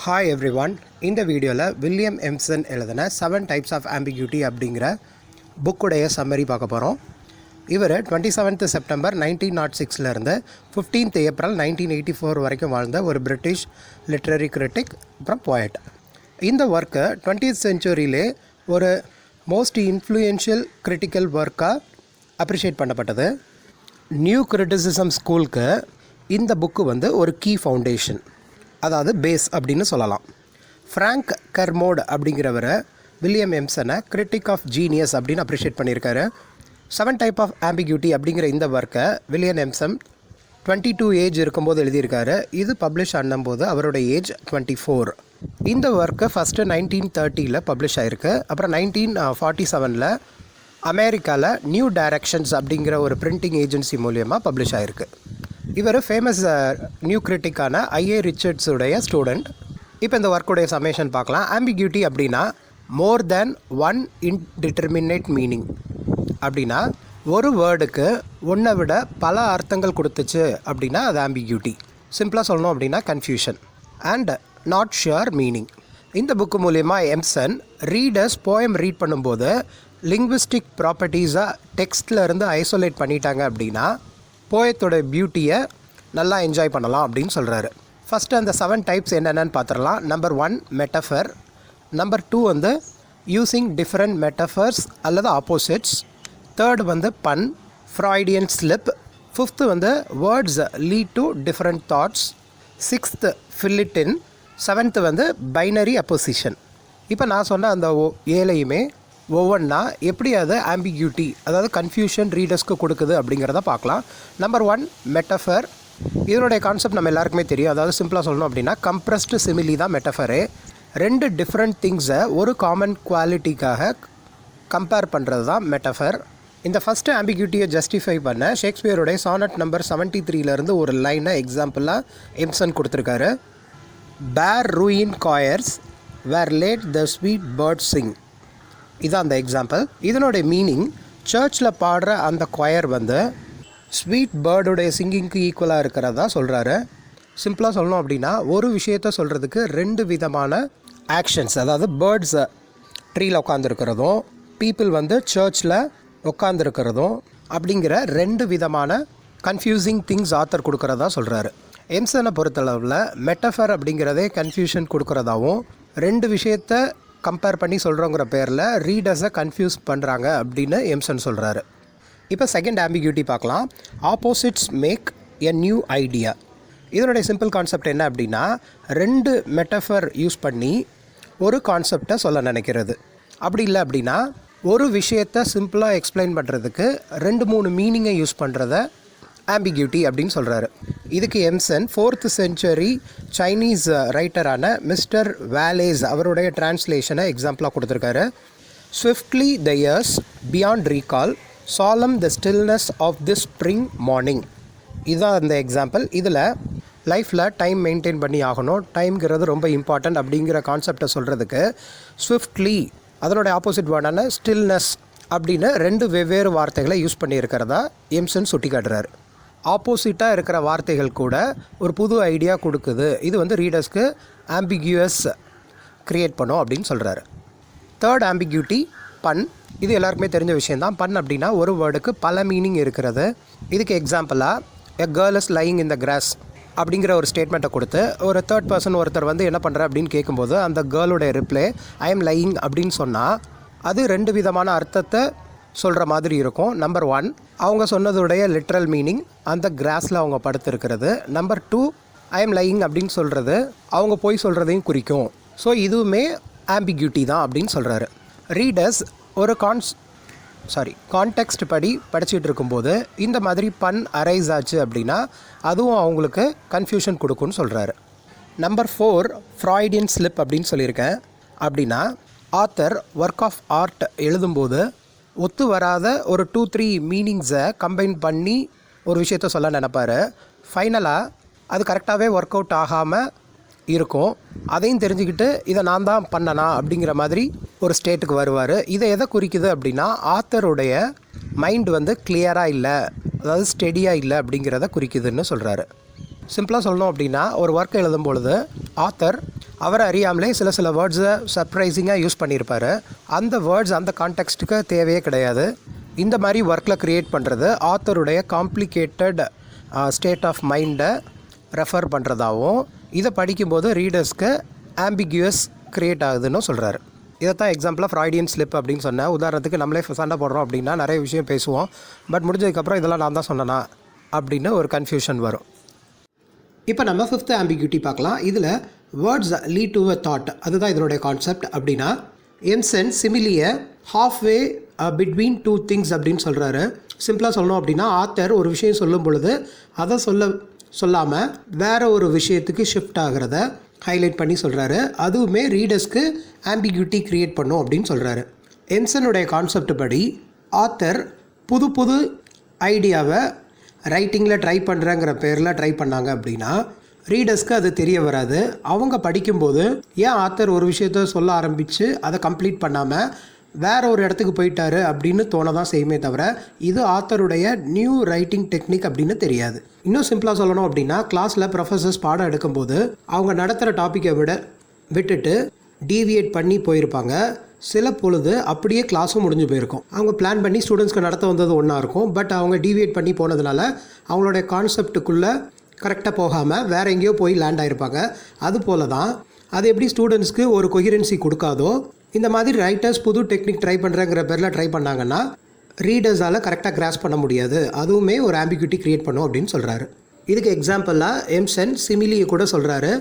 Hi everyone. இந்த வீடியோவில் William Empson எழுதின 7 types of ambiguity அப்படிங்கிற புக்குடைய சம்மரி பார்க்க போகிறோம். இவர் 27th செப்டம்பர் 1906லேருந்து 15th ஏப்ரல் 1984 வரைக்கும் வாழ்ந்த ஒரு பிரிட்டிஷ் லிட்ரரி கிரிட்டிக் அப்புறம் போயட். இந்த ஒர்க்கு 20th செஞ்சுரியிலே ஒரு மோஸ்ட் இன்ஃப்ளூயன்ஷியல் கிரிட்டிக்கல் ஒர்க்காக அப்ரிஷியேட் பண்ணப்பட்டது. நியூ கிரிட்டிசிசம் ஸ்கூலுக்கு இந்த புக்கு ஒரு கீ ஃபவுண்டேஷன், அதாவது பேஸ் அப்படின்னு சொல்லலாம். ஃப்ராங்க் கெர்மோட் அப்படிங்கிறவரை வில்லியம் எம்சனை கிரிட்டிக் ஆஃப் ஜீனியஸ் அப்படின்னு அப்ரிஷியேட் பண்ணியிருக்காரு. 7 type of ambiguity அப்படிங்கிற இந்த ஒர்க்கை வில்லியம் எம்சன் 22 ஏஜ் இருக்கும்போது எழுதியிருக்காரு. இது பப்ளிஷ் ஆனும்போது அவருடைய ஏஜ் 24. இந்த ஒர்க்கு ஃபஸ்ட்டு 1930 பப்ளிஷ் ஆகிருக்கு. அப்புறம் 1947 அமெரிக்காவில் நியூ டைரக்ஷன்ஸ் அப்படிங்கிற ஒரு பிரிண்டிங் ஏஜென்சி மூலியமாக பப்ளிஷ் ஆகிருக்கு. இவர் ஃபேமஸ் நியூ கிரிட்டிக்கான ஐஏ ரிச்சர்ட்ஸுடைய ஸ்டூடெண்ட். இப்போ இந்த ஒர்க்குடைய சமேஷன் பார்க்கலாம். ஆம்பிகியூட்டி அப்படின்னா மோர் தேன் ஒன் இன்டிட்டர்மினேட் மீனிங். அப்படின்னா ஒரு வேர்டுக்கு ஒன்றை விட பல அர்த்தங்கள் கொடுத்துச்சு அப்படின்னா அது ஆம்பிகியூட்டி. சிம்பிளாக சொல்லணும் அப்படின்னா confusion and not sure meaning. இந்த புக்கு மூலயமா எம்சன் ரீடர்ஸ் போயம் ரீட் பண்ணும்போது லிங்குவிஸ்டிக் ப்ராப்பர்ட்டிஸாக டெக்ஸ்டில் இருந்து ஐசோலேட் பண்ணிட்டாங்க அப்படின்னா போயத்தோட பியூட்டியை நல்லா என்ஜாய் பண்ணலாம் அப்படின்னு சொல்கிறாரு. ஃபஸ்ட்டு அந்த 7 types என்னென்னு பார்த்துடலாம். Number 1 metaphor. Number 2 using different metaphors அல்லது opposites. Third pun, Freudian slip. Fifth words lead to different thoughts. 6th ஃபில்லிட்டின். 7th binary opposition. இப்போ நான் சொன்ன அந்த ஏழையுமே ஒவ்வொன்றா எப்படி அது ஆம்பிகியூட்டி, அதாவது கன்ஃபியூஷன் ரீடர்ஸ்க்கு கொடுக்குது அப்படிங்கிறத பார்க்கலாம். Number 1 metaphor. இதனுடைய கான்செப்ட் நம்ம எல்லாருக்குமே தெரியும். அதாவது சிம்பிளாக சொல்லணும் அப்படின்னா கம்ப்ரஸ்டு சிமிலி தான் மெட்டஃபரு. 2 டிஃப்ரெண்ட் திங்ஸை ஒரு காமன் குவாலிட்டிக்காக கம்பேர் பண்ணுறது தான் மெட்டஃபர். இந்த ஃபஸ்ட்டு ஆம்பிகியூட்டியை ஜஸ்டிஃபை பண்ண ஷேக்ஸ்பியருடைய சானட் நம்பர் 73 ஒரு லைனை எக்ஸாம்பிளாக எம்சன் கொடுத்துருக்காரு. Bare ruin choirs where late the sweet bird sing. இதுதான் அந்த எக்ஸாம்பிள். இதனுடைய மீனிங் சர்ச்சில் பாடுற அந்த கொயர் ஸ்வீட் பேர்டுடைய சிங்கிங்க்கு ஈக்குவலாக இருக்கிறதா சொல்கிறாரு. சிம்பிளாக சொல்லணும் அப்படின்னா ஒரு விஷயத்த சொல்கிறதுக்கு 2 விதமான ஆக்ஷன்ஸ், அதாவது பேர்ட்ஸ் ட்ரீயில் உட்காந்துருக்கிறதும் பீப்புள் சர்ச்சில் உட்காந்துருக்கிறதும் அப்படிங்கிற 2 விதமான கன்ஃபியூசிங் திங்ஸ் ஆத்தர் கொடுக்குறதா சொல்கிறாரு. எம்சனை பொறுத்தளவில் மெட்டஃபர் அப்படிங்கிறதே கன்ஃபியூஷன் கொடுக்குறதாவும் 2 விஷயத்தை கம்பேர் பண்ணி சொல்கிறோங்கிற பேரில் ரீடர்ஸை கன்ஃபியூஸ் பண்ணுறாங்க அப்படின்னு எம்சன் சொல்கிறாரு. இப்போ செகண்ட் ஆம்பிகியூட்டி பார்க்கலாம். Opposites make a new idea. இதனுடைய சிம்பிள் கான்செப்ட் என்ன அப்படின்னா 2 மெட்டஃபர் யூஸ் பண்ணி ஒரு கான்செப்டை சொல்ல நினைக்கிறது. அப்படி இல்லை அப்படின்னா ஒரு விஷயத்தை சிம்பிளாக எக்ஸ்பிளைன் பண்ணுறதுக்கு 2-3 மீனிங்கை யூஸ் பண்ணுறத ஆம்பிகியூட்டி அப்படின்னு சொல்கிறாரு. இதுக்கு எம்சன் 4th செஞ்சுரி சைனீஸ் ரைட்டரான மிஸ்டர் வேலேஸ் அவருடைய டிரான்ஸ்லேஷனை எக்ஸாம்பிளாக கொடுத்துருக்காரு. Swiftly the years beyond recall solemn the stillness of the spring morning. இதுதான் அந்த எக்ஸாம்பிள். இதில் லைஃப்பில் டைம் மெயின்டைன் பண்ணி ஆகணும், டைம்ங்கிறது ரொம்ப இம்பார்ட்டண்ட் அப்படிங்கிற கான்செப்டை சொல்கிறதுக்கு ஸ்விஃப்ட்லி அதனுடைய ஆப்போசிட் வேர்டான ஸ்டில்னஸ் அப்படின்னு 2 வெவ்வேறு வார்த்தைகளை யூஸ் பண்ணியிருக்கிறதா எம்சன் சுட்டி காட்டுறாரு. ஆப்போசிட்டாக இருக்கிற வார்த்தைகள் கூட ஒரு புது ஐடியா கொடுக்குது. இது ரீடர்ஸ்க்கு ஆம்பிகியூஸ் க்ரியேட் பண்ணும் அப்படின்னு சொல்கிறாரு. தேர்ட் ஆம்பிகியூட்டி பன். இது எல்லாருக்குமே தெரிஞ்ச விஷயந்தான். பன் அப்படின்னா ஒரு வேர்டுக்கு பல மீனிங் இருக்கிறது. இதுக்கு எக்ஸாம்பிளாக எ girl is lying in the cross அப்படிங்கிற ஒரு ஸ்டேட்மெண்ட்டை கொடுத்து ஒரு தேர்ட் பர்சன் ஒருத்தர் என்ன பண்ணுற அப்படின்னு கேட்கும்போது அந்த கேர்ளுடைய ரிப்ளை ஐ எம் லையிங் அப்படின்னு சொன்னால் அது 2 விதமான அர்த்தத்தை சொல்கிற மாதிரி இருக்கும். நம்பர் 1 அவங்க சொன்னதுடைய லிட்ரல் மீனிங் அந்த கிராஸில் அவங்க படுத்துருக்கிறது. நம்பர் 2 ஐ எம் லையிங் அப்படின்னு சொல்கிறது அவங்க போய் சொல்கிறதையும் குறிக்கும். ஸோ இதுவுமே ஆம்பிகியூட்டி தான் அப்படின்னு சொல்கிறாரு. ரீடர்ஸ் ஒரு கான்டெக்ஸ்ட் படி படிச்சுட்டு இருக்கும்போது இந்த மாதிரி பன் அரைஸ் ஆச்சு அப்படின்னா அதுவும் அவங்களுக்கு கன்ஃபியூஷன் கொடுக்குன்னு சொல்கிறாரு. நம்பர் 4 ஃப்ராய்டியன் ஸ்லிப் அப்படின்னு சொல்லியிருக்கேன். அப்படின்னா ஆத்தர் ஒர்க் ஆஃப் ஆர்ட் எழுதும்போது ஒத்து வராத ஒரு 2-3 மீனிங்ஸை கம்பைன் பண்ணி ஒரு விஷயத்த சொல்ல நினைப்பார். ஃபைனலாக அது கரெக்டாகவே ஒர்க் அவுட் ஆகாமல் இருக்கும். அதையும் தெரிஞ்சுக்கிட்டு இதை நான் தான் பண்ணனா அப்படிங்கிற மாதிரி ஒரு ஸ்டேட்டுக்கு வருவார். இதை எதை குறிக்குது அப்படின்னா ஆத்தருடைய மைண்ட் கிளியராக இல்லை, அதாவது ஸ்டெடியாக இல்லை அப்படிங்கிறத குறிக்குதுன்னு சொல்கிறாரு. சிம்பிளாக சொல்லணும் அப்படின்னா ஒரு ஒர்க் எழுதும் பொழுது ஆத்தர் அவர் அறியாமலே சில வேர்ட்ஸை சர்ப்ரைசிங்காக யூஸ் பண்ணியிருப்பார். அந்த வேர்ட்ஸ் அந்த கான்டெக்ஸ்ட்டுக்கு தேவையே கிடையாது. இந்த மாதிரி ஒர்க்கில் க்ரியேட் பண்ணுறது ஆத்தருடைய காம்ப்ளிகேட்டட் ஸ்டேட் ஆஃப் மைண்டை ரெஃபர் பண்ணுறதாகவும், இதை படிக்கும்போது ரீடர்ஸ்க்கு ஆம்பிகுவஸ் க்ரியேட் ஆகுதுன்னு சொல்கிறாரு. இதைத்தான் எக்ஸாம்பிளாக ஃப்ராய்டியன் ஸ்லிப் அப்படின்னு சொன்னேன். உதாரணத்துக்கு நம்மளே சண்டை போடுறோம் அப்படின்னா நிறைய விஷயம் பேசுவோம். பட் முடிஞ்சதுக்கப்புறம் இதெல்லாம் நான் தான் சொன்னேனா அப்படின்னு ஒரு கன்ஃபியூஷன் வரும். இப்போ நம்ம 5th ஆம்பிகுட்டி பார்க்கலாம். இதில் words lead to a thought, அதுதான் இதனுடைய கான்செப்ட். அப்படின்னா எம்சன் சிமிலியை ஹாஃப்வே பிட்வீன் டூ திங்ஸ் அப்படின்னு சொல்கிறாரு. சிம்பிளாக சொல்லணும் அப்படின்னா ஆத்தர் ஒரு விஷயம் சொல்லும் பொழுது அதை சொல்லாமல் வேறு ஒரு விஷயத்துக்கு ஷிஃப்ட் ஆகிறத ஹைலைட் பண்ணி சொல்கிறாரு. அதுவுமே ரீடர்ஸ்க்கு ஆம்பிகுட்டி க்ரியேட் பண்ணும் அப்படின்னு சொல்கிறாரு. எம்சனுடைய கான்செப்ட் படி ஆத்தர் புது ஐடியாவை ரைட்டிங்கில் ட்ரை பண்ணுறேங்கிற பேரில் ட்ரை பண்ணாங்க அப்படின்னா ரீடர்ஸ்க்கு அது தெரிய வராது. அவங்க படிக்கும்போது ஏன் ஆத்தர் ஒரு விஷயத்த சொல்ல ஆரம்பித்து அதை கம்ப்ளீட் பண்ணாமல் வேறு ஒரு இடத்துக்கு போயிட்டாரு அப்படின்னு தோண தான் செய்யுமே தவிர இது ஆத்தருடைய நியூ ரைட்டிங் டெக்னிக் அப்படின்னு தெரியாது. இன்னும் சிம்பிளாக சொல்லணும் அப்படின்னா கிளாஸில் ப்ரொஃபஸர்ஸ் பாடம் எடுக்கும்போது அவங்க நடத்துகிற டாப்பிக்கை விட்டுட்டு டீவியேட் பண்ணி போயிருப்பாங்க. சில பொழுது அப்படியே கிளாஸும் முடிஞ்சு போயிருக்கும். அவங்க பிளான் பண்ணி ஸ்டூடெண்ட்ஸ்க்கு நடத்த வந்தது ஒன்றா இருக்கும். பட் அவங்க டீவியேட் பண்ணி போனதுனால அவங்களுடைய கான்செப்டுக்குள்ளே கரெக்டாக போகாமல் வேறு எங்கேயோ போய் லேண்ட் ஆகிருப்பாங்க. அதுபோல தான் அது எப்படி ஸ்டூடெண்ட்ஸ்க்கு ஒரு கொஹிரன்சி கொடுக்காதோ, இந்த மாதிரி ரைட்டர்ஸ் புது டெக்னிக் ட்ரை பண்ணுறங்கிற பேரில் ட்ரை பண்ணாங்கன்னா ரீடர்ஸால் கரெக்டாக கிராஸ் பண்ண முடியாது. அதுவுமே ஒரு ஆம்பிகுட்டி க்ரியேட் பண்ணும் அப்படின்னு சொல்கிறாரு. இதுக்கு எக்ஸாம்பிளாக எம்சன் சிமிலியை கூட சொல்கிறாரு.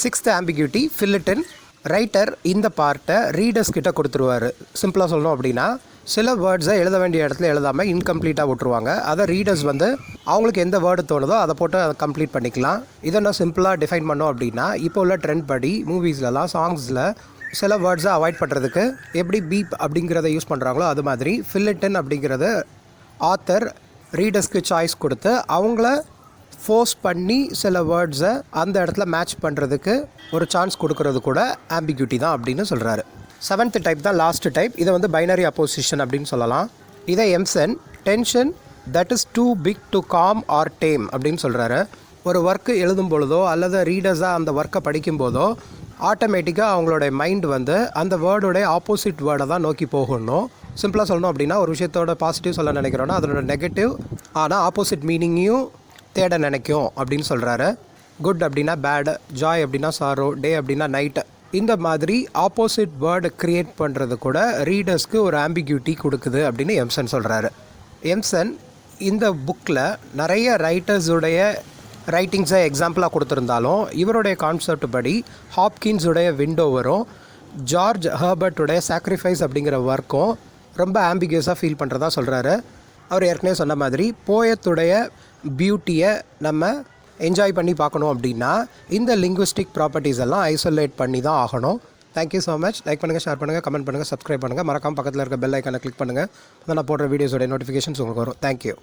6th ambiguity ஃபில்லிட்டன். ரைட்டர் இந்த பார்ட்டை ரீடர்ஸ் கிட்ட கொடுத்துருவார். சிம்பிளாக சொல்லணும் அப்படின்னா சில வேர்ட்ஸை எழுத வேண்டிய இடத்துல எழுதாமல் இன்கம்ப்ளீட்டாக விட்டுருவாங்க. அதை ரீடர்ஸ் அவங்களுக்கு எந்த வேர்டு தோணுதோ அதை போட்டு அதை கம்ப்ளீட் பண்ணிக்கலாம். இதை நான் சிம்பிளாக டிஃபைன் பண்ணோம் அப்படின்னா இப்போ உள்ள ட்ரெண்ட் படி மூவிஸ்லலாம் சாங்ஸில் சில வேர்ட்ஸை அவாய்ட் பண்ணுறதுக்கு எப்படி பீப் அப்படிங்கிறத யூஸ் பண்ணுறாங்களோ அது மாதிரி ஃபில்லிட்டன் அப்படிங்கிறது ஆத்தர் ரீடர்ஸ்க்கு சாய்ஸ் கொடுத்து அவங்கள ஃபோர்ஸ் பண்ணி சில வேர்ட்ஸை அந்த இடத்துல மேட்ச் பண்ணுறதுக்கு ஒரு சான்ஸ் கொடுக்கறது கூட ஆம்பிகுட்டி தான் அப்படின்னு சொல்கிறாரு. 7th டைப் தான் லாஸ்ட் டைப். இதை பைனரி அப்போசிஷன் அப்படின்னு சொல்லலாம். இதை Empson tension that is too big to calm or tame அப்படின்னு சொல்கிறாரு. ஒரு ஒர்க்கு எழுதும் பொழுதோ அல்லது ரீடர்ஸாக அந்த ஒர்க்கை படிக்கும்போதோ ஆட்டோமேட்டிக்காக அவங்களோட மைண்ட் அந்த வேர்டோடைய ஆப்போசிட் வேர்டை தான் நோக்கி போகணும். சிம்பிளாக சொல்லணும் அப்படின்னா ஒரு விஷயத்தோட பாசிட்டிவ் சொல்ல நினைக்கிறோன்னா அதனோட நெகட்டிவ் ஆனால் ஆப்போசிட் மீனிங்கையும் தேட நினைக்கும் அப்படின்னு சொல்கிறாரு. குட் அப்படின்னா பேட், ஜாய் அப்படின்னா சாரோ, டே அப்படின்னா நைட். இந்த மாதிரி ஆப்போசிட் வேர்டு க்ரியேட் பண்ணுறது கூட ரீடர்ஸ்க்கு ஒரு ஆம்பிகுட்டி கொடுக்குது அப்படின்னு எம்சன் சொல்கிறாரு. எம்சன் இந்த புக்கில் நிறைய ரைட்டர்ஸுடைய ரைட்டிங்ஸை எக்ஸாம்பிளாக கொடுத்துருந்தாலும் இவருடைய கான்செப்ட் படி ஹாப்கின்ஸுடைய விண்டோவரும் ஜார்ஜ் ஹெர்பர்ட்டுடைய சாக்ரிஃபைஸ் அப்படிங்கிற ஒர்க்கும் ரொம்ப ஆம்பிகியஸாக ஃபீல் பண்ணுறதா சொல்கிறாரு. அவர் ஏற்கனவே சொன்ன மாதிரி போயத்துடைய பியூட்டியை நம்ம என்ஜாய் பண்ணி பார்க்கணும் அப்படின்னா இந்த லிங்குவிஸ்டிக் ப்ராப்பர்ட்டிஸ் எல்லாம் ஐசோலேட் பண்ணி தான் ஆகணும். Thank you so much. லைக் பண்ணுங்கள், ஷேர் பண்ணுங்கள், கமெண்ட் பண்ணுங்கள், சப்ஸ்கிரைப் பண்ணுங்கள். மறக்காமல் பக்கத்தில் இருக்க பெல் ஐக்கானை கிளிக் பண்ணுங்கள். நான் போடுற வீடியோஸோட நோட்டிஃபிகேஷன்ஸ் உங்களுக்கு வரும். தேங்க்யூ.